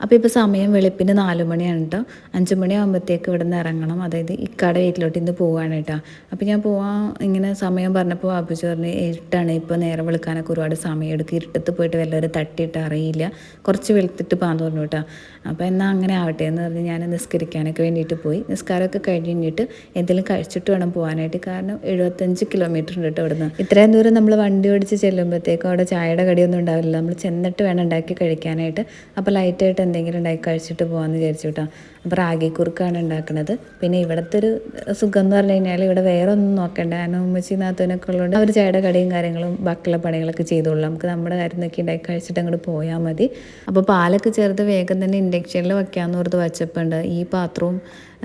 അപ്പോൾ ഇപ്പോൾ സമയം വെളുപ്പിന് 4 മണിയാണ് കേട്ടോ. 5 മണിയാകുമ്പോഴത്തേക്ക് ഇവിടെ നിന്ന് ഇറങ്ങണം. അതായത് ഇക്കയുടെ വീട്ടിലോട്ട് ഇന്ന് പോവാണ് കേട്ടോ. അപ്പോൾ ഞാൻ പോവാൻ ഇങ്ങനെ സമയം പറഞ്ഞപ്പോൾ ബാബുജി പറഞ്ഞ് ഇരുട്ടാണ്, ഇപ്പോൾ നേരം വെളുക്കാനൊക്കെ ഒരുപാട് സമയം എടുക്കും, ഇരുട്ടത്ത് പോയിട്ട് വല്ലവരും തട്ടിയിട്ട് അറിയില്ല, കുറച്ച് വെളുത്തിട്ട് പോകാൻ തോന്നുന്നു കേട്ടോ. അപ്പോൾ എന്നാൽ അങ്ങനെ ആവട്ടെ എന്ന് പറഞ്ഞ് ഞാൻ നിസ്കരിക്കാനൊക്കെ വേണ്ടിയിട്ട് പോയി. നിസ്കാരമൊക്കെ കഴിഞ്ഞിട്ട് എന്തെങ്കിലും കഴിച്ചിട്ട് വേണം പോകാനായിട്ട്. കാരണം 75 കിലോമീറ്റർ ഉണ്ട് കേട്ടോ ഇവിടുന്ന്. ഇത്രയും ദൂരം നമ്മൾ വണ്ടി ഓടിച്ച് ചെല്ലുമ്പോഴത്തേക്കും അവിടെ ചായയുടെ കടിയൊന്നും ഉണ്ടാവില്ല, നമ്മൾ ചെന്നിട്ട് വേണം ഉണ്ടാക്കി കഴിക്കാനായിട്ട്. അപ്പോൾ ലൈറ്റായിട്ട് എന്തെങ്കിലും ഉണ്ടാക്കി കഴിച്ചിട്ട് പോകാമെന്ന് വിചാരിച്ചു കേട്ടോ. അപ്പോൾ റാഗി കുറുക്കാണ് ഉണ്ടാക്കുന്നത്. പിന്നെ ഇവിടുത്തെ ഒരു സുഖം എന്ന് പറഞ്ഞു കഴിഞ്ഞാൽ ഇവിടെ വേറെ ഒന്നും നോക്കണ്ട, കാരണം ഉമ്മച്ചി നാത്തൂനൊക്കെ ഉള്ളതുകൊണ്ട് അവർ ചായയുടെ കടിയും കാര്യങ്ങളും ബാക്കിയുള്ള പണികളൊക്കെ ചെയ്തോളൂ. നമുക്ക് നമ്മുടെ കാര്യം നോക്കി ഉണ്ടാക്കി കഴിച്ചിട്ട് അങ്ങോട്ട് പോയാൽ മതി. അപ്പോൾ പാലൊക്കെ ചേർത്ത് വേഗം തന്നെ ഇൻഡക്ഷനിൽ വയ്ക്കാമെന്ന് ഓർത്ത് വച്ചപ്പോണ്ട് ഈ പാത്രവും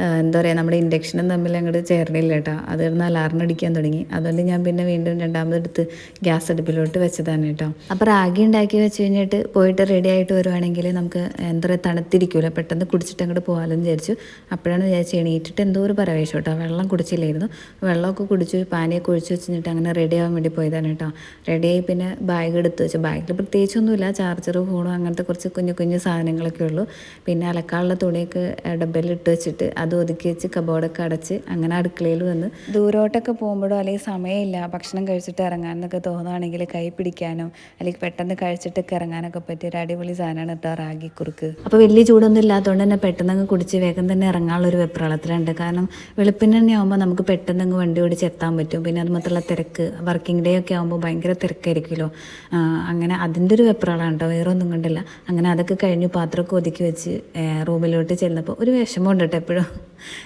എന്താ പറയുക നമ്മുടെ ഇൻഡക്ഷനും തമ്മിൽ അങ്ങോട്ട് ചേർന്നില്ല കേട്ടോ. അത് കിടന്ന് അലാറിന് അടിക്കാൻ തുടങ്ങി. അതുകൊണ്ട് ഞാൻ പിന്നെ വീണ്ടും രണ്ടാമതെടുത്ത് ഗ്യാസ് അടുപ്പിലോട്ട് വെച്ചതാണ് കേട്ടോ. അപ്പോൾ റാഗി ഉണ്ടാക്കി വെച്ച് കഴിഞ്ഞിട്ട് പോയിട്ട് റെഡി ആയിട്ട് വരുവാണെങ്കിൽ നമുക്ക് എന്താ പറയുക തണുത്തിരിക്കുമല്ലോ, പെട്ടെന്ന് കുടിച്ചിട്ട് അങ്ങോട്ട് പോകാമെന്ന് വിചാരിച്ചു. അപ്പോഴാണ് വിചാരിച്ചു എണീറ്റിട്ട് എന്തോ ഒരു പരവേശം കേട്ടോ, വെള്ളം കുടിച്ചില്ലായിരുന്നു. വെള്ളമൊക്കെ കുടിച്ച് പാനിയൊക്കെ ഒഴിച്ച് വെച്ചിട്ട് അങ്ങനെ റെഡി ആവാൻ വേണ്ടി പോയതാണ് കേട്ടോ. റെഡിയായി പിന്നെ ബാഗ് എടുത്ത് വെച്ചു. ബാഗിൽ പ്രത്യേകിച്ചൊന്നുമില്ല, ചാർജർ ഫോണും അങ്ങനത്തെ കുറച്ച് കുഞ്ഞു കുഞ്ഞു സാധനങ്ങളൊക്കെ ഉള്ളൂ. പിന്നെ അലക്കാനുള്ള തുണിയൊക്കെ ഡബ്ബയിലിട്ട് വെച്ചിട്ട് അത് ഒതുക്കി വെച്ച് കബോർഡൊക്കെ അടച്ച് അങ്ങനെ അടുക്കളയിൽ വന്ന് ദൂരോട്ടൊക്കെ പോകുമ്പോഴോ അല്ലെങ്കിൽ സമയമില്ല ഭക്ഷണം കഴിച്ചിട്ട് ഇറങ്ങാനൊക്കെ തോന്നുകയാണെങ്കിൽ കൈ പിടിക്കാനോ അല്ലെങ്കിൽ പെട്ടെന്ന് കഴിച്ചിട്ടൊക്കെ ഇറങ്ങാനൊക്കെ പറ്റിയ ഒരു അടിപൊളി സാധനമാണ് കേട്ടോ റാഗി കുറുക്ക്. അപ്പോൾ വലിയ ചൂടൊന്നും ഇല്ലാത്തതുകൊണ്ട് തന്നെ പെട്ടെന്ന് കുടിച്ച് വേഗം തന്നെ ഇറങ്ങാനുള്ളൊരു വെപ്രാളത്തിലുണ്ട്. കാരണം വെളുപ്പിന് തന്നെ ആകുമ്പോൾ നമുക്ക് പെട്ടെന്ന് വണ്ടി ഓടിച്ച് എത്താൻ പറ്റും. പിന്നെ അത് മാത്രമല്ല തിരക്ക്, വർക്കിംഗ് ഡേ ഒക്കെ ആകുമ്പോൾ ഭയങ്കര തിരക്കായിരിക്കുമല്ലോ. അങ്ങനെ അതിൻ്റെ ഒരു വെപ്രാളമാണ് കേട്ടോ, വേറെ ഒന്നും കണ്ടില്ല. അങ്ങനെ അതൊക്കെ കഴിഞ്ഞ് പാത്രമൊക്കെ ഒതുക്കി വെച്ച് റൂമിലോട്ട് ചെന്നപ്പോൾ ഒരു വിഷമമുണ്ട് കേട്ടോ. എപ്പോഴും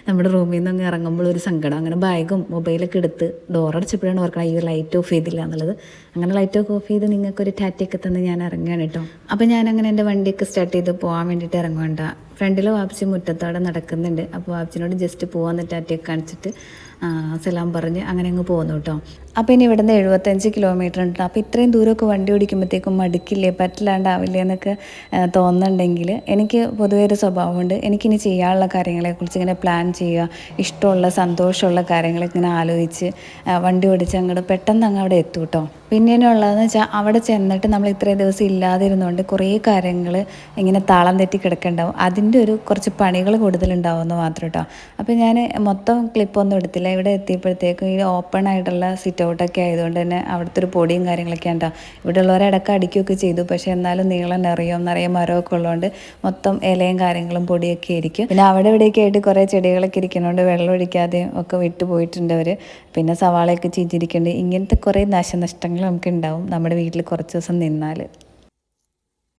നമ്മുടെ റൂമിൽ നിന്ന് ഇറങ്ങുമ്പോൾ ഒരു സങ്കടം. അങ്ങനെ ബാഗും മൊബൈലൊക്കെ എടുത്ത് ഡോറടച്ചപ്പോഴാണ് ഓർക്കണം ഈ ലൈറ്റ് ഓഫ് ചെയ്തില്ല എന്നുള്ളത്. അങ്ങനെ ലൈറ്റ് ഓഫ് ചെയ്ത് നിങ്ങൾക്കൊരു ടാറ്റയൊക്കെ തന്ന് ഞാൻ ഇറങ്ങുകയാണ് കേട്ടോ. അപ്പോൾ ഞാനങ്ങനെ എൻ്റെ വണ്ടിയൊക്കെ സ്റ്റാർട്ട് ചെയ്ത് പോകാൻ വേണ്ടിയിട്ട് ഇറങ്ങുവേണ്ട. ഫ്രണ്ടിൽ വാപ്പിച്ച് മുറ്റത്തോടെ നടക്കുന്നുണ്ട്. അപ്പോൾ വാപ്പിച്ചിനോട് ജസ്റ്റ് പോകാമെന്ന് ടാറ്റയൊക്കെ കാണിച്ചിട്ട് സലാം പറഞ്ഞ് അങ്ങനെ അങ്ങ് പോകുന്നു കേട്ടോ. അപ്പോൾ ഇനി ഇവിടുന്ന് 75 കിലോമീറ്റർ ഉണ്ട്. അപ്പോൾ ഇത്രയും ദൂരമൊക്കെ വണ്ടി ഓടിക്കുമ്പോഴത്തേക്കും മടുക്കില്ലേ, പറ്റില്ലാണ്ടാവില്ലേ എന്നൊക്കെ തോന്നുന്നുണ്ടെങ്കിൽ എനിക്ക് പൊതുവേ ഒരു സ്വഭാവമുണ്ട്. എനിക്കിനി ചെയ്യാനുള്ള കാര്യങ്ങളെക്കുറിച്ച് ഇങ്ങനെ പ്ലാൻ ചെയ്യുക, ഇഷ്ടമുള്ള സന്തോഷമുള്ള കാര്യങ്ങളൊക്കെ ഇങ്ങനെ ആലോചിച്ച് വണ്ടി ഓടിച്ച് അങ്ങോട്ട് പെട്ടെന്ന് അങ്ങ് അവിടെ എത്തും കേട്ടോ. പിന്നെയുള്ളതെന്ന് വെച്ചാൽ അവിടെ ചെന്നിട്ട് നമ്മൾ ഇത്രയും ദിവസം ഇല്ലാതിരുന്നുകൊണ്ട് കുറേ കാര്യങ്ങൾ ഇങ്ങനെ താളം തെറ്റി കിടക്കുന്നുണ്ടാവും. അതിൻ്റെ ഒരു കുറച്ച് പണികൾ കൂടുതലുണ്ടാവുമെന്ന് മാത്രം കേട്ടോ. അപ്പോൾ ഞാൻ മൊത്തം ക്ലിപ്പൊന്നും എടുത്തില്ല. ഇവിടെ എത്തിയപ്പോഴത്തേക്കും ഈ ഓപ്പൺ ആയിട്ടുള്ള സിറ്റ് ഔട്ടൊക്കെ ആയതുകൊണ്ട് തന്നെ അവിടുത്തെ ഒരു പൊടിയും കാര്യങ്ങളൊക്കെ ഉണ്ടാവും. ഇവിടെ ഉള്ളവരെ ഇടയ്ക്ക് അടിക്കുകയൊക്കെ ചെയ്തു. പക്ഷേ എന്നാലും നീളം നിറയെ മരമൊക്കെ ഉള്ളതുകൊണ്ട് മൊത്തം ഇലയും കാര്യങ്ങളും പൊടിയൊക്കെ ആയിരിക്കും. പിന്നെ അവിടെ ഇവിടെയൊക്കെ ആയിട്ട് കുറേ ചെടികളൊക്കെ ഇരിക്കുന്നതുകൊണ്ട് വെള്ളം ഒഴിക്കാതെയും ഒക്കെ വിട്ടു പോയിട്ടുണ്ട് അവർ. പിന്നെ സവാളയൊക്കെ ചീച്ചിരിക്കുന്നുണ്ട്. ഇങ്ങനത്തെ കുറേ നാശനഷ്ടങ്ങൾ നമുക്ക് ഉണ്ടാവും നമ്മുടെ വീട്ടിൽ കുറച്ച് ദിവസം നിന്നാൽ.